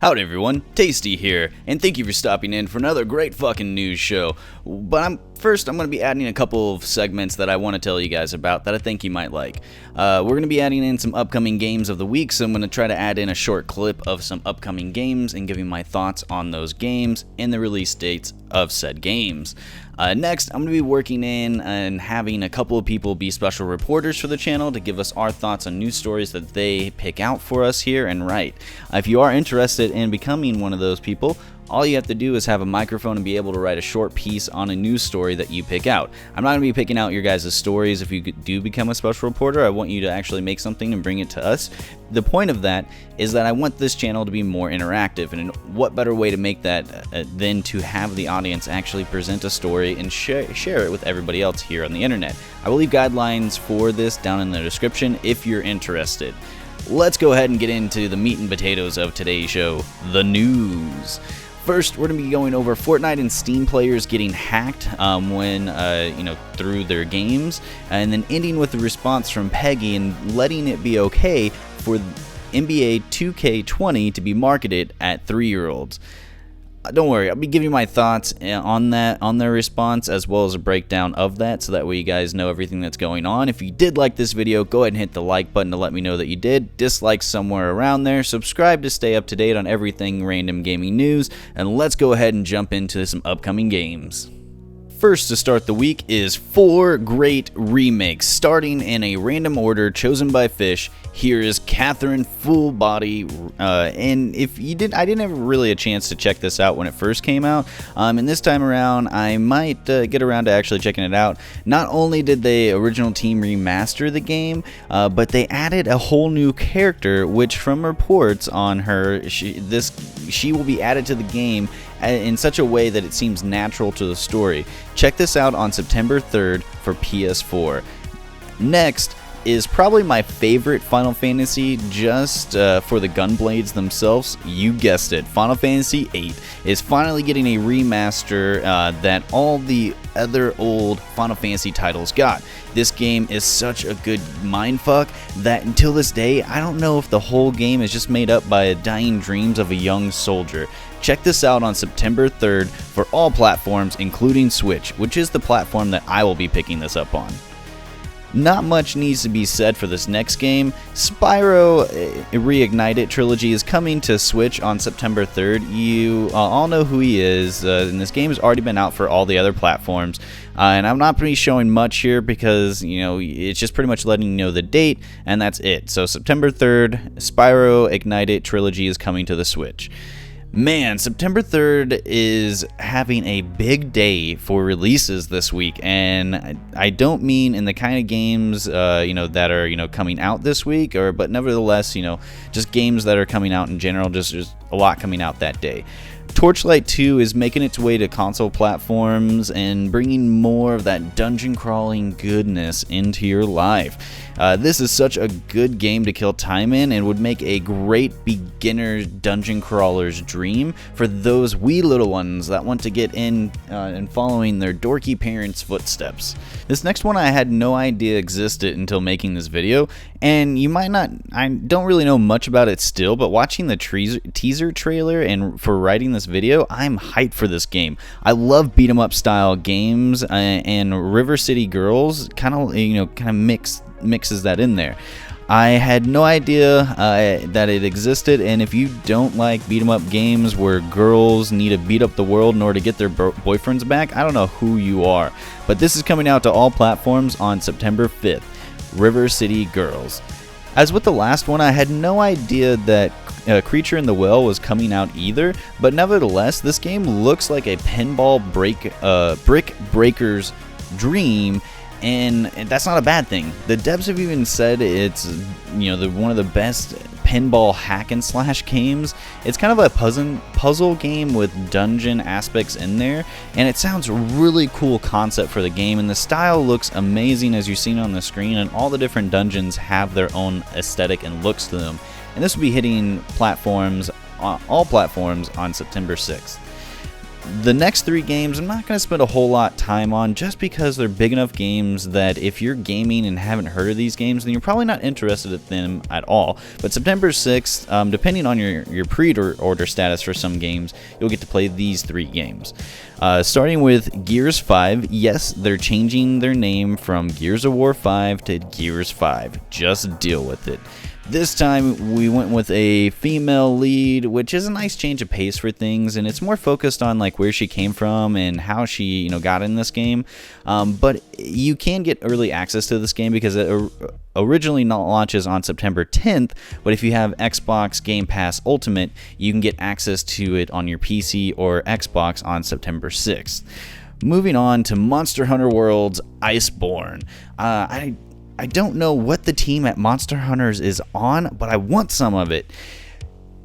Howdy everyone, Tasty here, and thank you for stopping in for another great fucking news show. But first I'm going to be adding a couple of segments that I want to tell you guys about that I think you might like. We're going to be adding in some upcoming games of the week, so I'm going to try to add in a short clip of some upcoming games and give you my thoughts on those games and the release dates of said games. Next, I'm going to be working in and having a couple of people be special reporters for the channel to give us our thoughts on news stories that they pick out for us here and write. If you are interested in becoming one of those people, all you have to do is have a microphone and be able to write a short piece on a news story that you pick out. I'm not going to be picking out your guys' stories if you do become a special reporter. I want you to actually make something and bring it to us. The point of that is that I want this channel to be more interactive, and what better way to make that than to have the audience actually present a story and share it with everybody else here on the internet. I will leave guidelines for this down in the description if you're interested. Let's go ahead and get into the meat and potatoes of today's show, the news. First, we're going to be going over Fortnite and Steam players getting hacked through their games, and then ending with the response from P.E.G.I and letting it be okay for NBA 2K20 to be marketed at 3-year-olds. Don't worry, I'll be giving you my thoughts on their response, as well as a breakdown of that, so that way you guys know everything that's going on. If you did like this video, go ahead and hit the like button to let me know that you did. Dislike somewhere around there. Subscribe to stay up to date on everything random gaming news, and let's go ahead and jump into some upcoming games. First to start the week is 4 great remakes, starting in a random order chosen by Fish. Here is Catherine Full Body, and if you didn't, I didn't have really a chance to check this out when it first came out, and this time around I might get around to actually checking it out. Not only did the original team remaster the game, but they added a whole new character, which from reports on her, she will be added to the game in such a way that it seems natural to the story. Check this out on September 3rd for PS4. Next is probably my favorite Final Fantasy, just for the gunblades themselves. You guessed it, Final Fantasy VIII is finally getting a remaster that all the other old Final Fantasy titles got. This game is such a good mindfuck that until this day, I don't know if the whole game is just made up by dying dreams of a young soldier. Check this out on September 3rd for all platforms, including Switch, which is the platform that I will be picking this up on. Not much needs to be said for this next game. Spryo Reignited Trilogy is coming to Switch on September 3rd. You all know who he is, and this game has already been out for all the other platforms. And I'm not really showing much here because, it's just pretty much letting you know the date, and that's it. So September 3rd, Spryo Ignited Trilogy is coming to the Switch. Man, September 3rd is having a big day for releases this week, and I don't mean in the kind of games that are coming out this week, but nevertheless just games that are coming out in general. Just there's a lot coming out that day. Torchlight 2 is making its way to console platforms and bringing more of that dungeon crawling goodness into your life. This is such a good game to kill time in, and would make a great beginner dungeon crawler's dream for those wee little ones that want to get in and following their dorky parents' footsteps. This next one I had no idea existed until making this video, and you might not, I don't really know much about it still, but watching the teaser trailer and for writing this video, I'm hyped for this game. I love beat 'em up style games, and River City Girls kind of mixes that in there. I had no idea that it existed, and if you don't like beat 'em up games where girls need to beat up the world in order to get their boyfriends back, I don't know who you are. But this is coming out to all platforms on September 5th, River City Girls. As with the last one, I had no idea that Creature in the Well was coming out either, but nevertheless, this game looks like a pinball brick breaker's dream, and that's not a bad thing. The devs have even said it's one of the best pinball hack and slash games. It's kind of a puzzle game with dungeon aspects in there, and it sounds a really cool concept for the game, and the style looks amazing as you've seen on the screen, and all the different dungeons have their own aesthetic and looks to them. And this will be hitting all platforms on September 6th. The next 3 games I'm not going to spend a whole lot of time on, just because they're big enough games that if you're gaming and haven't heard of these games, then you're probably not interested in them at all. But September 6th, depending on your pre-order status for some games, you'll get to play these 3 games. Starting with Gears 5, yes, they're changing their name from Gears of War 5 to Gears 5. Just deal with it. This time we went with a female lead, which is a nice change of pace for things, and it's more focused on like where she came from and how she got in this game. But you can get early access to this game because it originally launches on September 10th, but if you have Xbox Game Pass Ultimate, you can get access to it on your PC or Xbox on September 6th. Moving on to Monster Hunter World's Iceborne. I don't know what the team at Monster Hunters is on, but I want some of it.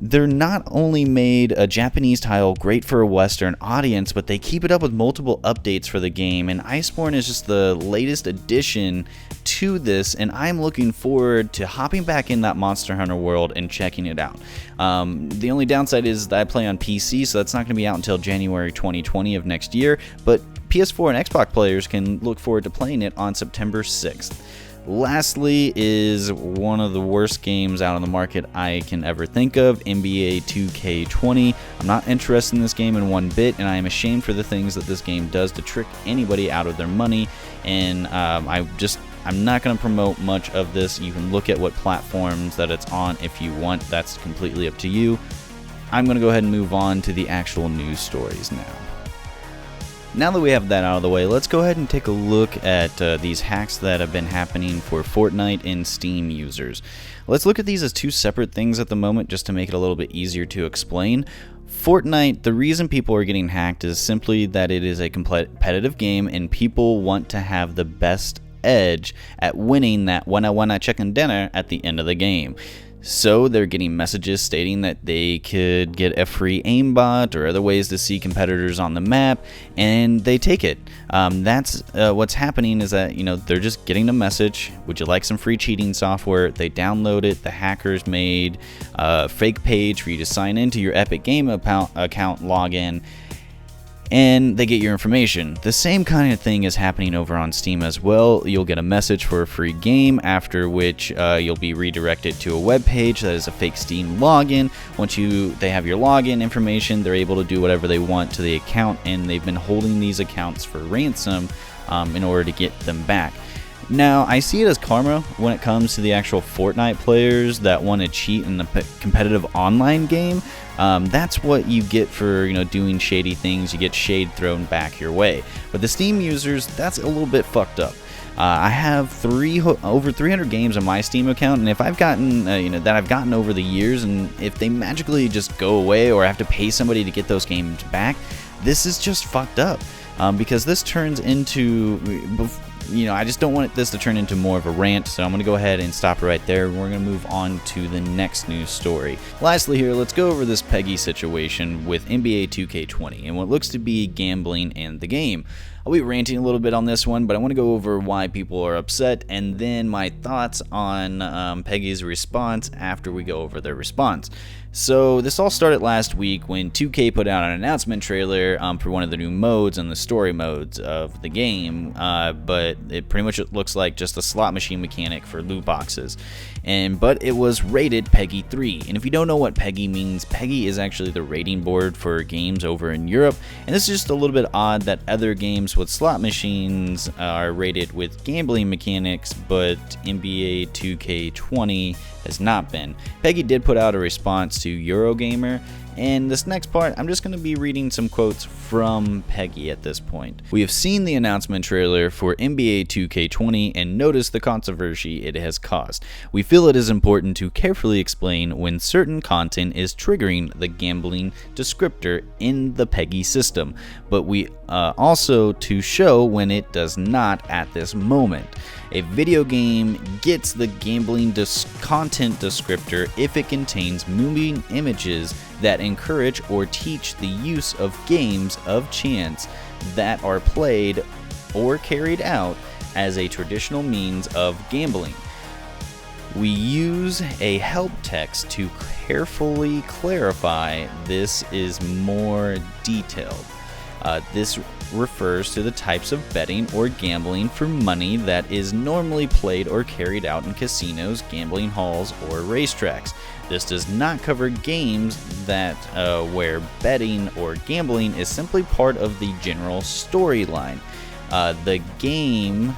They're not only made a Japanese title great for a Western audience, but they keep it up with multiple updates for the game, and Iceborne is just the latest addition to this, and I'm looking forward to hopping back in that Monster Hunter world and checking it out. The only downside is that I play on PC, so that's not going to be out until January 2020 of next year, but PS4 and Xbox players can look forward to playing it on September 6th. Lastly is one of the worst games out on the market I can ever think of, NBA 2K20. I'm not interested in this game in one bit, and I am ashamed for the things that this game does to trick anybody out of their money, and I'm not going to promote much of this. You can look at what platforms that it's on if you want. That's completely up to you. I'm going to go ahead and move on to the actual news stories now. Now that we have that out of the way, let's go ahead and take a look at these hacks that have been happening for Fortnite and Steam users. Let's look at these as 2 separate things at the moment, just to make it a little bit easier to explain. Fortnite, the reason people are getting hacked is simply that it is a competitive game and people want to have the best edge at winning that wanna chicken dinner at the end of the game. So they're getting messages stating that they could get a free aimbot or other ways to see competitors on the map, and they take it. That's what's happening is that they're just getting a message. Would you like some free cheating software? They download it. The hackers made a fake page for you to sign into your Epic Game account, login, and they get your information. The same kind of thing is happening over on Steam as well. You'll get a message for a free game, after which you'll be redirected to a web page that is a fake Steam login. Once they have your login information, they're able to do whatever they want to the account, and they've been holding these accounts for ransom in order to get them back. Now, I see it as karma when it comes to the actual Fortnite players that want to cheat in the competitive online game. That's what you get for doing shady things. You get shade thrown back your way. But the Steam users, that's a little bit fucked up. I have over 300 games on my Steam account, and if I've gotten that I've gotten over the years, and if they magically just go away or I have to pay somebody to get those games back, this is just fucked up. Because this turns into I just don't want this to turn into more of a rant, so I'm going to go ahead and stop right there. We're going to move on to the next news story. Lastly here, let's go over this P.E.G.I situation with NBA 2K20 and what looks to be gambling in the game. I'll be ranting a little bit on this one, but I want to go over why people are upset and then my thoughts on P.E.G.I's response after we go over their response. So this all started last week when 2K put out an announcement trailer for one of the new modes and the story modes of the game, but it pretty much looks like just a slot machine mechanic for loot boxes. But it was rated P.E.G.I 3, and if you don't know what P.E.G.I means, P.E.G.I is actually the rating board for games over in Europe, and this is just a little bit odd that other games with slot machines are rated with gambling mechanics, but NBA 2K20 has not been. P.E.G.I did put out a response to Eurogamer, and this next part, I'm just going to be reading some quotes from P.E.G.I at this point. We have seen the announcement trailer for NBA 2K20 and noticed the controversy it has caused. We feel it is important to carefully explain when certain content is triggering the gambling descriptor in the P.E.G.I system, but we also to show when it does not at this moment. A video game gets the gambling content descriptor if it contains moving images that encourage or teach the use of games of chance that are played or carried out as a traditional means of gambling. We use a help text to carefully clarify this is more detailed. This refers to the types of betting or gambling for money that is normally played or carried out in casinos, gambling halls, or racetracks. This does not cover games that where betting or gambling is simply part of the general storyline. The game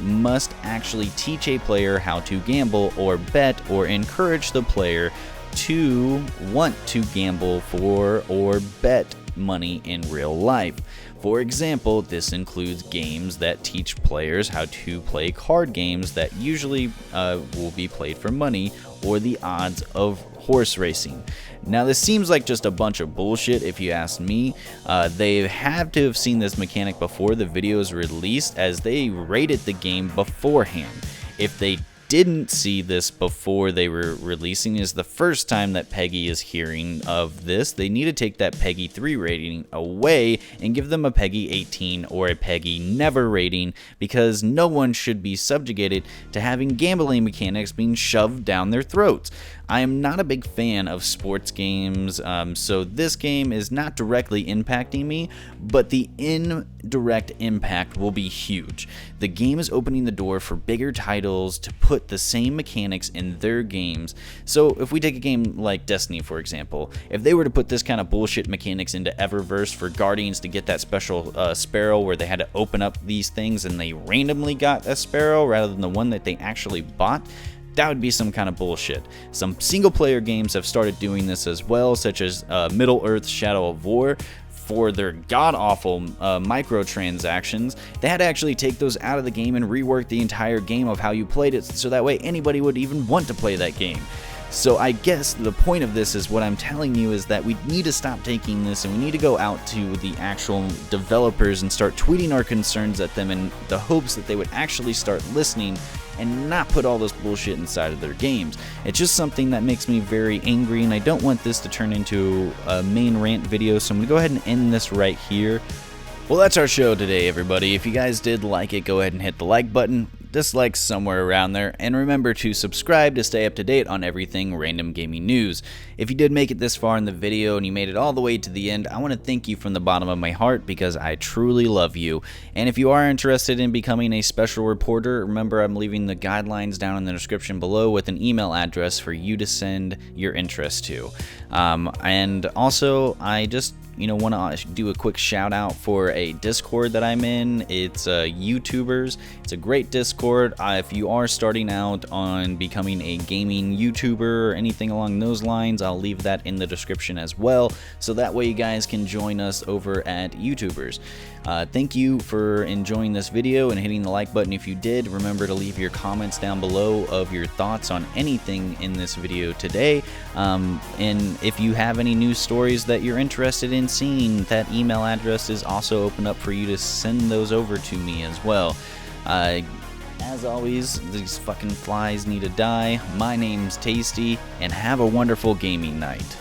must actually teach a player how to gamble or bet, or encourage the player to want to gamble for or bet money in real life. For example, this includes games that teach players how to play card games that usually will be played for money, or the odds of horse racing. Now, this seems like just a bunch of bullshit if you ask me. They have to have seen this mechanic before the video is released, as they rated the game beforehand. If they didn't see this before they were releasing, is the first time that P.E.G.I is hearing of this, they need to take that P.E.G.I 3 rating away and give them a P.E.G.I 18 or a P.E.G.I never rating, because no one should be subjugated to having gambling mechanics being shoved down their throats. I am not a big fan of sports games, so this game is not directly impacting me, but the indirect impact will be huge. The game is opening the door for bigger titles to put the same mechanics in their games. So if we take a game like Destiny, for example, if they were to put this kind of bullshit mechanics into Eververse for Guardians to get that special Spryo, where they had to open up these things and they randomly got a Spryo rather than the one that they actually bought, that would be some kind of bullshit. Some single player games have started doing this as well, such as Middle-earth: Shadow of War. For their god-awful microtransactions, they had to actually take those out of the game and rework the entire game of how you played it, so that way anybody would even want to play that game. So I guess the point of this is, what I'm telling you is that we need to stop taking this, and we need to go out to the actual developers and start tweeting our concerns at them in the hopes that they would actually start listening and not put all this bullshit inside of their games. It's just something that makes me very angry, and I don't want this to turn into a main rant video, so I'm gonna go ahead and end this right here. Well, that's our show today, everybody. If you guys did like it, go ahead and hit the like button, dislike somewhere around there, and remember to subscribe to stay up to date on everything random gaming news. If you did make it this far in the video and you made it all the way to the end, I want to thank you from the bottom of my heart, because I truly love you. And if you are interested in becoming a special reporter, remember I'm leaving the guidelines down in the description below with an email address for you to send your interest to. And also, I just want to do a quick shout out for a Discord that I'm in. It's YouTubers. It's a great Discord. If you are starting out on becoming a gaming YouTuber or anything along those lines, I'll leave that in the description as well, so that way you guys can join us over at YouTubers. Thank you for enjoying this video and hitting the like button if you did. Remember to leave your comments down below of your thoughts on anything in this video today. And if you have any news stories that you're interested in seeing, that email address is also open up for you to send those over to me as well. As always, these fucking flies need to die. My name's Tasty, and have a wonderful gaming night.